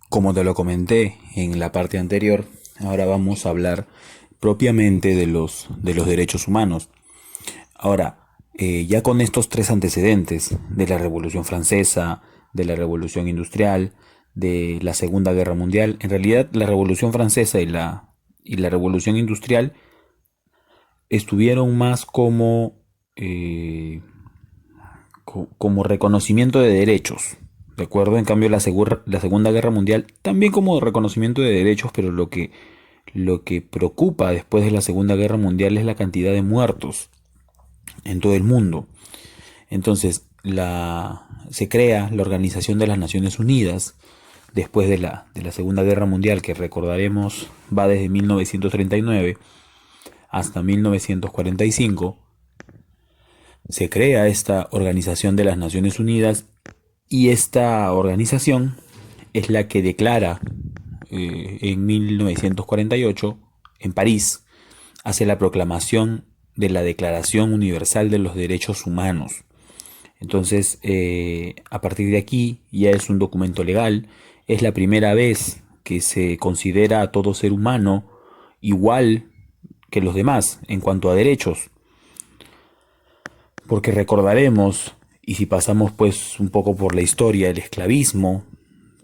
Como te lo comenté en la parte anterior, ahora vamos a hablar propiamente de los derechos humanos. Ahora, ya con estos tres antecedentes de la Revolución Francesa, de la Revolución Industrial, de la Segunda Guerra Mundial, en realidad la Revolución Francesa y la Revolución Industrial estuvieron más como reconocimiento de derechos, ¿de acuerdo? En cambio, la Segunda Guerra Mundial también como reconocimiento de derechos, pero lo que preocupa después de la Segunda Guerra Mundial es la cantidad de muertos en todo el mundo. Entonces, se crea la Organización de las Naciones Unidas después de la Segunda Guerra Mundial, que recordaremos va desde 1939 hasta 1945. Se crea esta Organización de las Naciones Unidas y esta organización es la que declara en 1948 en París, hace la proclamación de la Declaración Universal de los Derechos Humanos. Entonces, a partir de aquí ya es un documento legal, es la primera vez que se considera a todo ser humano igual que los demás en cuanto a derechos, porque recordaremos, y si pasamos pues un poco por la historia, el esclavismo,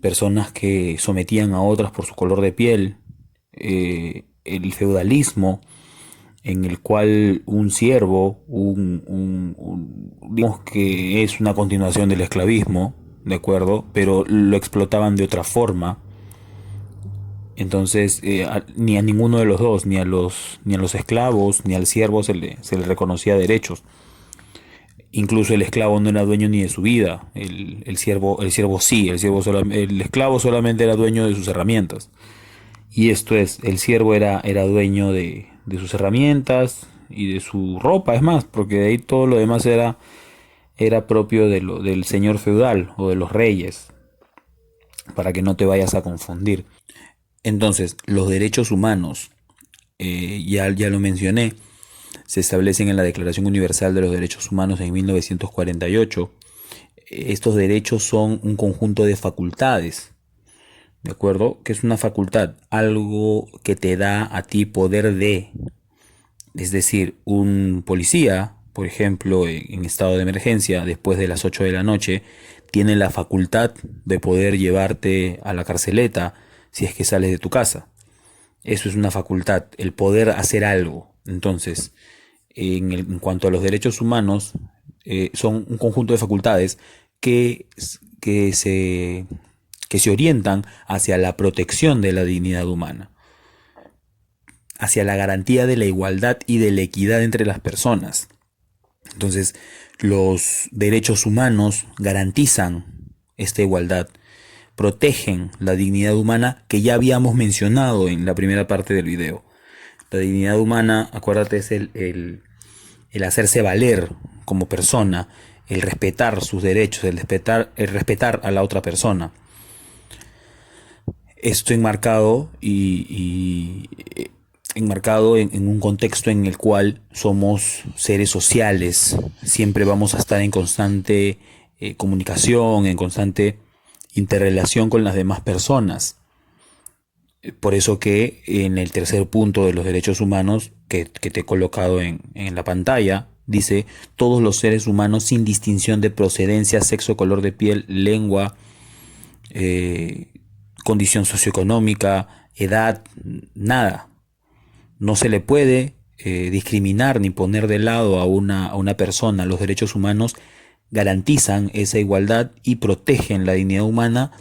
personas que sometían a otras por su color de piel, el feudalismo, en el cual un siervo, digamos que es una continuación del esclavismo, ¿de acuerdo? Pero lo explotaban de otra forma. Entonces, ni a ninguno de los dos, ni a los esclavos, ni al siervo se le reconocía derechos. Incluso el esclavo no era dueño ni de su vida. El siervo sí, el esclavo solamente era dueño de sus herramientas. Y esto es, el siervo era dueño de sus herramientas y de su ropa, es más, porque de ahí todo lo demás era propio del señor feudal o de los reyes, para que no te vayas a confundir. Entonces, los derechos humanos, ya lo mencioné, se establecen en la Declaración Universal de los Derechos Humanos en 1948. Estos derechos son un conjunto de facultades. ¿De acuerdo? ¿Qué es una facultad? Algo que te da a ti poder de, es decir, un policía, por ejemplo, en estado de emergencia, después de las 8 de la noche, tiene la facultad de poder llevarte a la carceleta si es que sales de tu casa. Eso es una facultad, el poder hacer algo. Entonces, en cuanto a los derechos humanos, son un conjunto de facultades que, que se que se orientan hacia la protección de la dignidad humana, hacia la garantía de la igualdad y de la equidad entre las personas. Entonces, los derechos humanos garantizan esta igualdad, protegen la dignidad humana que ya habíamos mencionado en la primera parte del video. La dignidad humana, acuérdate, es el hacerse valer como persona, el respetar sus derechos, el respetar a la otra persona. Esto enmarcado en un contexto en el cual somos seres sociales, siempre vamos a estar en constante comunicación, en constante interrelación con las demás personas. Por eso que en el tercer punto de los derechos humanos que te he colocado en la pantalla, dice todos los seres humanos sin distinción de procedencia, sexo, color de piel, lengua, eh, condición socioeconómica, edad, nada. No se le puede discriminar ni poner de lado a una persona. Los derechos humanos garantizan esa igualdad y protegen la dignidad humana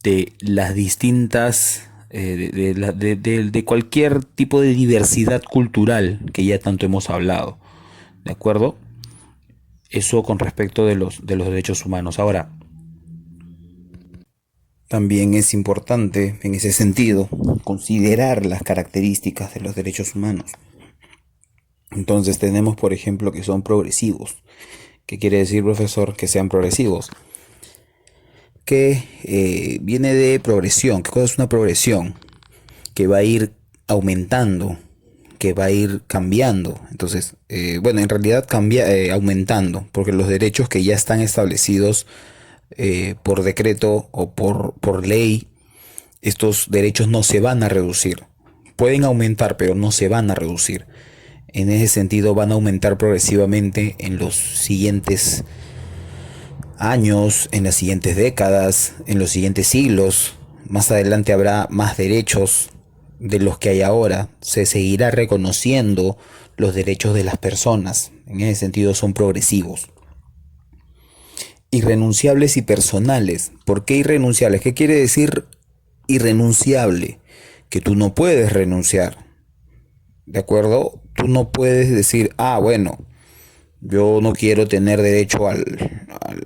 de las distintas, de cualquier tipo de diversidad cultural que ya tanto hemos hablado. ¿De acuerdo? Eso con respecto de los derechos humanos. Ahora, también es importante en ese sentido considerar las características de los derechos humanos. Entonces tenemos, por ejemplo, que son progresivos. ¿Qué quiere decir, profesor? Que sean progresivos. Que viene de progresión. ¿Qué cosa es una progresión? Que va a ir aumentando, que va a ir cambiando. Entonces, bueno, en realidad cambia, aumentando, porque los derechos que ya están establecidos por decreto o por ley, Estos derechos no se van a reducir. Pueden aumentar, pero no se van a reducir. En ese sentido, van a aumentar progresivamente en los siguientes años, en las siguientes décadas, en los siguientes siglos. Más adelante habrá más derechos de los que hay ahora. Se seguirá reconociendo los derechos de las personas. En ese sentido son progresivos. Irrenunciables y personales. ¿Por qué irrenunciables? ¿Qué quiere decir irrenunciable? Que tú no puedes renunciar. ¿De acuerdo? Tú no puedes decir, bueno, yo no quiero tener derecho al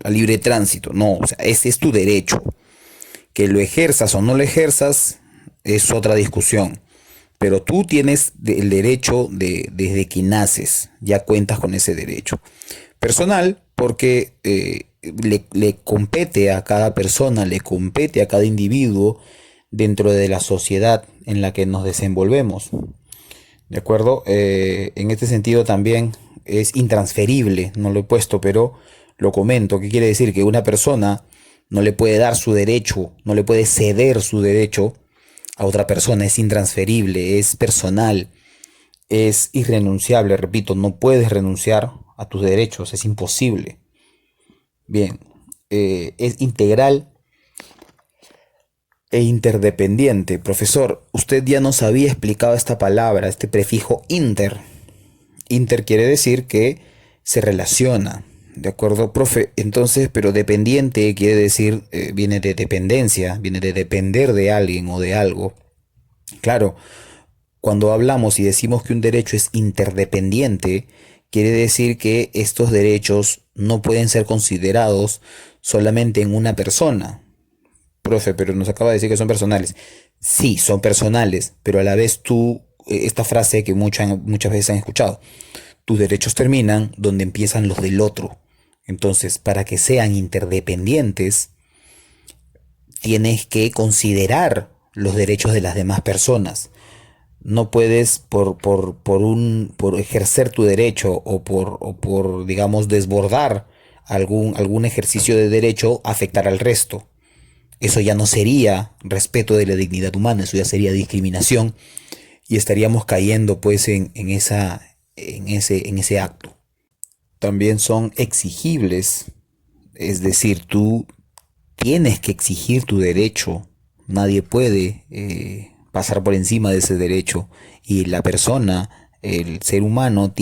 libre tránsito. No, o sea, ese es tu derecho. Que lo ejerzas o no lo ejerzas es otra discusión. Pero tú tienes el derecho desde que naces, ya cuentas con ese derecho. Personal, porque le compete a cada persona, le compete a cada individuo dentro de la sociedad en la que nos desenvolvemos. ¿De acuerdo? En este sentido también es intransferible, no lo he puesto, pero lo comento. ¿Qué quiere decir? Que una persona no le puede dar su derecho, no le puede ceder su derecho a otra persona, es intransferible, es personal, es irrenunciable, repito, no puedes renunciar a tus derechos, es imposible. Bien, es integral e interdependiente. Profesor, usted ya nos había explicado esta palabra, este prefijo inter. Inter quiere decir que se relaciona. ¿De acuerdo, profe? Entonces, pero dependiente quiere decir, viene de dependencia, viene de depender de alguien o de algo. Claro, cuando hablamos y decimos que un derecho es interdependiente, quiere decir que estos derechos no pueden ser considerados solamente en una persona. Profe, pero nos acaba de decir que son personales. Sí, son personales, pero a la vez tú, esta frase que muchas veces han escuchado, tus derechos terminan donde empiezan los del otro. Entonces, para que sean interdependientes, tienes que considerar los derechos de las demás personas. No puedes por ejercer tu derecho o por digamos desbordar algún ejercicio de derecho afectar al resto. Eso ya no sería respeto de la dignidad humana, eso ya sería discriminación y estaríamos cayendo pues en ese acto. También son exigibles, es decir, tú tienes que exigir tu derecho, nadie puede pasar por encima de ese derecho y la persona, el ser humano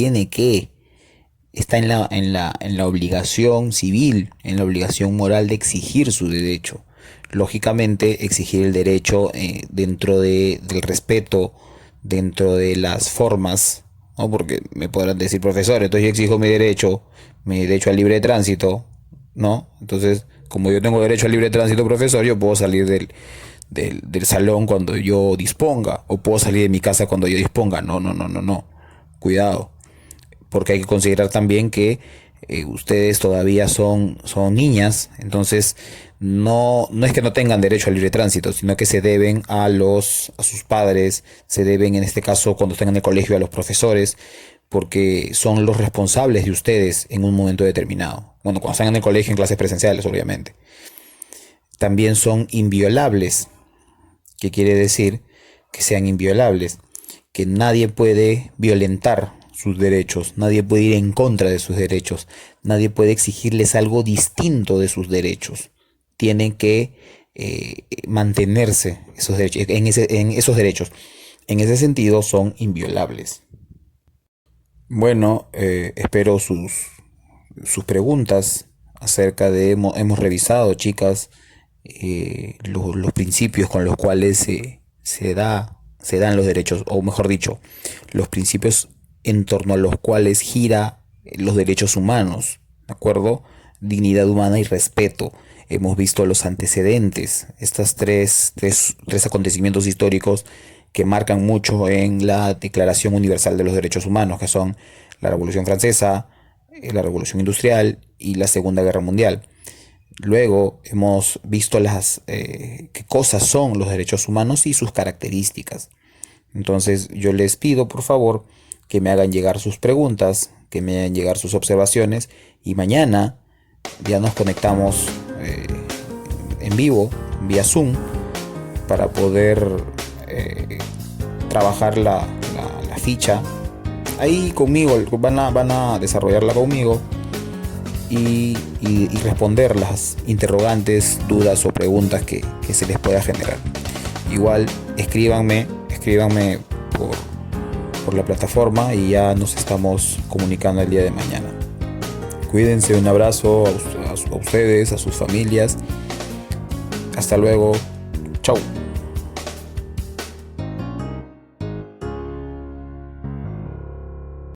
está en la obligación civil, en la obligación moral de exigir su derecho. Lógicamente, exigir el derecho dentro del respeto, dentro de las formas, ¿no? Porque me podrán decir, profesor, entonces yo exijo mi derecho al libre tránsito, ¿no? Entonces, como yo tengo derecho al libre tránsito, profesor, yo puedo salir del salón cuando yo disponga, o puedo salir de mi casa cuando yo disponga. No, no, no, no, no. Cuidado, porque hay que considerar también que ustedes todavía son niñas, entonces no es que no tengan derecho al libre tránsito, sino que se deben a sus padres, se deben en este caso cuando estén en el colegio a los profesores, porque son los responsables de ustedes en un momento determinado. Bueno, cuando están en el colegio en clases presenciales, obviamente. También son inviolables, que quiere decir que sean inviolables, que nadie puede violentar sus derechos, nadie puede ir en contra de sus derechos, nadie puede exigirles algo distinto de sus derechos. Tienen que mantenerse en esos derechos. En ese sentido son inviolables. Bueno, espero sus preguntas acerca de, hemos revisado, chicas, los principios con los cuales se dan los derechos, o mejor dicho, los principios en torno a los cuales gira los derechos humanos, ¿de acuerdo? Dignidad humana y respeto. Hemos visto los antecedentes, estos tres acontecimientos históricos que marcan mucho en la Declaración Universal de los Derechos Humanos, que son la Revolución Francesa, la Revolución Industrial y la Segunda Guerra Mundial. Luego hemos visto qué cosas son los derechos humanos y sus características. Entonces yo les pido por favor que me hagan llegar sus preguntas, que me hagan llegar sus observaciones y mañana ya nos conectamos en vivo, vía Zoom, para poder trabajar la ficha. Ahí conmigo, van a desarrollarla conmigo y responder las interrogantes, dudas o preguntas que se les pueda generar. Igual escríbanme por la plataforma y ya nos estamos comunicando el día de mañana. Cuídense, un abrazo a ustedes, a sus familias. Hasta luego. Chau.